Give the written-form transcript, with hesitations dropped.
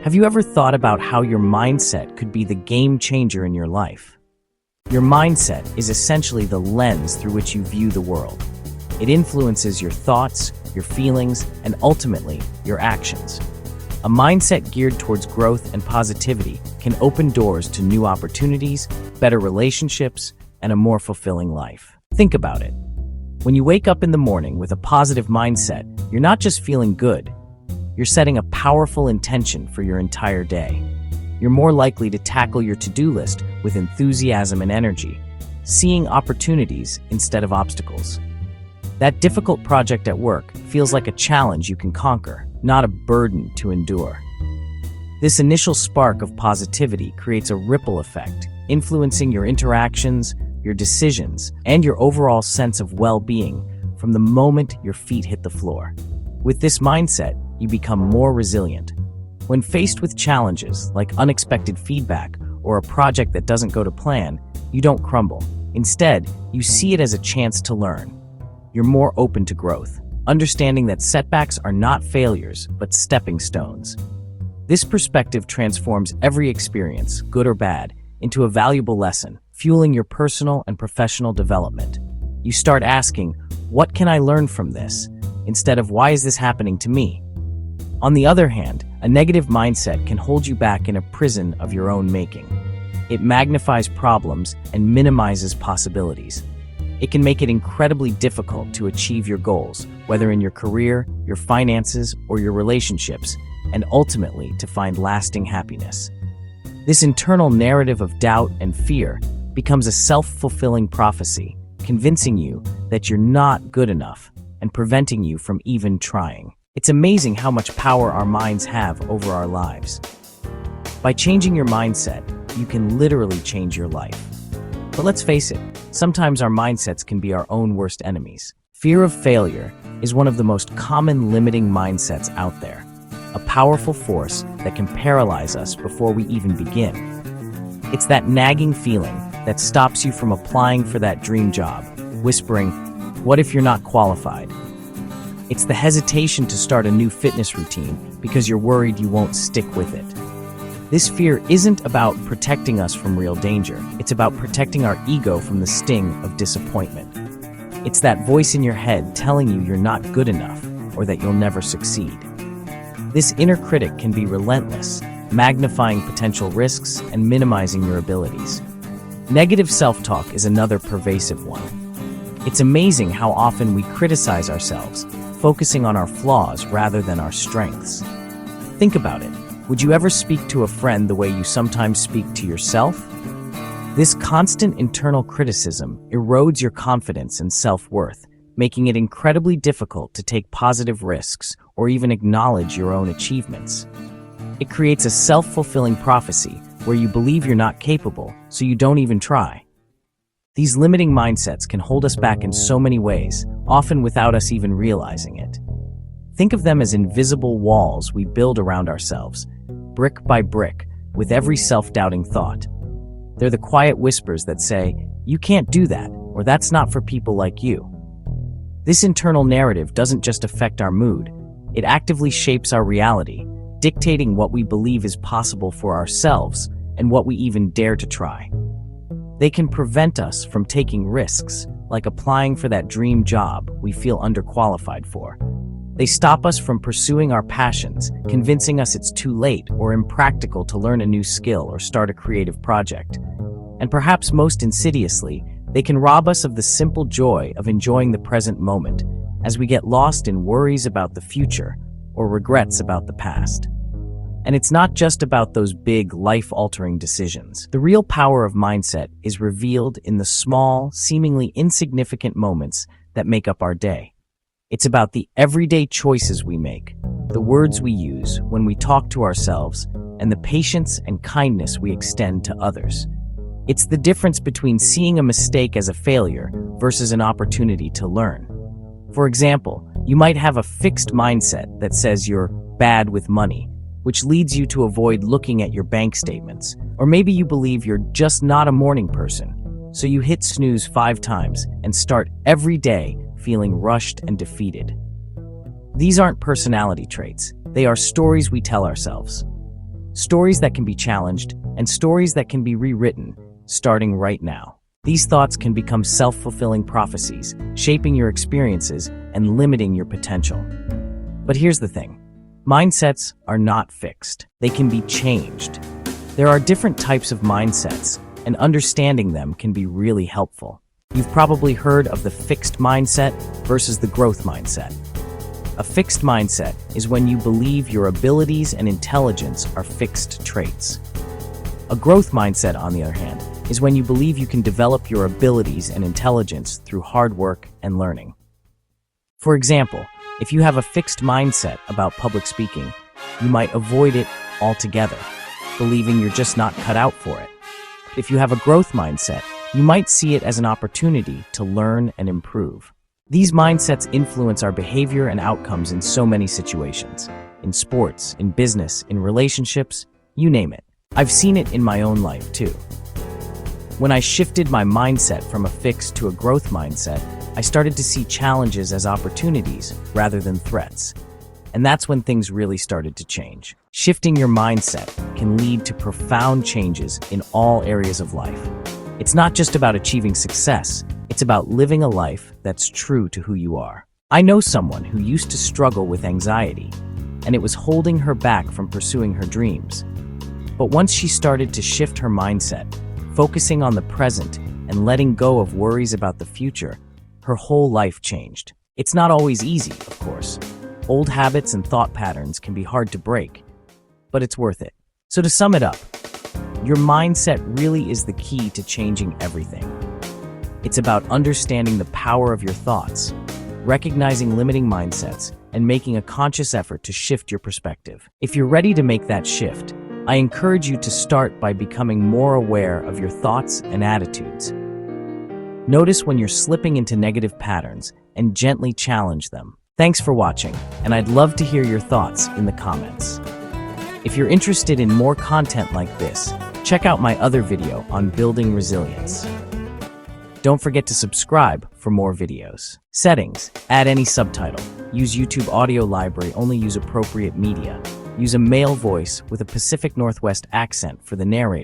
Have you ever thought about how your mindset could be the game changer in your life? Your mindset is essentially the lens through which you view the world. It influences your thoughts, your feelings, and ultimately, your actions. A mindset geared towards growth and positivity can open doors to new opportunities, better relationships, and a more fulfilling life. Think about it. When you wake up in the morning with a positive mindset, you're not just feeling good. You're setting a powerful intention for your entire day. You're more likely to tackle your to-do list with enthusiasm and energy, seeing opportunities instead of obstacles. That difficult project at work feels like a challenge you can conquer, not a burden to endure. This initial spark of positivity creates a ripple effect, influencing your interactions, your decisions, and your overall sense of well-being from the moment your feet hit the floor. With this mindset, you become more resilient. When faced with challenges like unexpected feedback or a project that doesn't go to plan, you don't crumble. Instead, you see it as a chance to learn. You're more open to growth, understanding that setbacks are not failures, but stepping stones. This perspective transforms every experience, good or bad, into a valuable lesson, fueling your personal and professional development. You start asking, what can I learn from this? Instead of, why is this happening to me? On the other hand, a negative mindset can hold you back in a prison of your own making. It magnifies problems and minimizes possibilities. It can make it incredibly difficult to achieve your goals, whether in your career, your finances, or your relationships, and ultimately to find lasting happiness. This internal narrative of doubt and fear becomes a self-fulfilling prophecy, convincing you that you're not good enough and preventing you from even trying. It's amazing how much power our minds have over our lives. By changing your mindset, you can literally change your life. But let's face it, sometimes our mindsets can be our own worst enemies. Fear of failure is one of the most common limiting mindsets out there, a powerful force that can paralyze us before we even begin. It's that nagging feeling that stops you from applying for that dream job, whispering, "What if you're not qualified?" It's the hesitation to start a new fitness routine because you're worried you won't stick with it. This fear isn't about protecting us from real danger. It's about protecting our ego from the sting of disappointment. It's that voice in your head telling you you're not good enough or that you'll never succeed. This inner critic can be relentless, magnifying potential risks and minimizing your abilities. Negative self-talk is another pervasive one. It's amazing how often we criticize ourselves, focusing on our flaws rather than our strengths. Think about it. Would you ever speak to a friend the way you sometimes speak to yourself? This constant internal criticism erodes your confidence and self-worth, making it incredibly difficult to take positive risks or even acknowledge your own achievements. It creates a self-fulfilling prophecy where you believe you're not capable, so you don't even try. These limiting mindsets can hold us back in so many ways, often without us even realizing it. Think of them as invisible walls we build around ourselves, brick by brick, with every self-doubting thought. They're the quiet whispers that say, "You can't do that," or "That's not for people like you." This internal narrative doesn't just affect our mood, it actively shapes our reality, dictating what we believe is possible for ourselves and what we even dare to try. They can prevent us from taking risks, like applying for that dream job we feel underqualified for. They stop us from pursuing our passions, convincing us it's too late or impractical to learn a new skill or start a creative project. And perhaps most insidiously, they can rob us of the simple joy of enjoying the present moment as we get lost in worries about the future or regrets about the past. And it's not just about those big, life-altering decisions. The real power of mindset is revealed in the small, seemingly insignificant moments that make up our day. It's about the everyday choices we make, the words we use when we talk to ourselves, and the patience and kindness we extend to others. It's the difference between seeing a mistake as a failure versus an opportunity to learn. For example, you might have a fixed mindset that says you're bad with money, which leads you to avoid looking at your bank statements. Or maybe you believe you're just not a morning person, so you hit snooze 5 times and start every day feeling rushed and defeated. These aren't personality traits, they are stories we tell ourselves. stories that can be challenged, and stories that can be rewritten, starting right now. These thoughts can become self-fulfilling prophecies, shaping your experiences and limiting your potential. But here's the thing. Mindsets are not fixed. They can be changed. There are different types of mindsets, and understanding them can be really helpful. You've probably heard of the fixed mindset versus the growth mindset. A fixed mindset is when you believe your abilities and intelligence are fixed traits. A growth mindset, on the other hand, is when you believe you can develop your abilities and intelligence through hard work and learning. For example, if you have a fixed mindset about public speaking, you might avoid it altogether, believing you're just not cut out for it. If you have a growth mindset, you might see it as an opportunity to learn and improve. These mindsets influence our behavior and outcomes in so many situations. In sports, in business, in relationships, you name it. I've seen it in my own life too. When I shifted my mindset from a fixed to a growth mindset, I started to see challenges as opportunities rather than threats. And that's when things really started to change. Shifting your mindset can lead to profound changes in all areas of life. It's not just about achieving success, it's about living a life that's true to who you are. I know someone who used to struggle with anxiety, and it was holding her back from pursuing her dreams. But once she started to shift her mindset, focusing on the present and letting go of worries about the future, her whole life changed. It's not always easy, of course. Old habits and thought patterns can be hard to break, but it's worth it. So to sum it up, your mindset really is the key to changing everything. It's about understanding the power of your thoughts, recognizing limiting mindsets, and making a conscious effort to shift your perspective. If you're ready to make that shift, I encourage you to start by becoming more aware of your thoughts and attitudes. Notice when you're slipping into negative patterns and gently challenge them. Thanks for watching, and I'd love to hear your thoughts in the comments. If you're interested in more content like this, check out my other video on building resilience. Don't forget to subscribe for more videos. Settings: add any subtitle. Use YouTube audio library, only use appropriate media. Use a male voice with a Pacific Northwest accent for the narrator.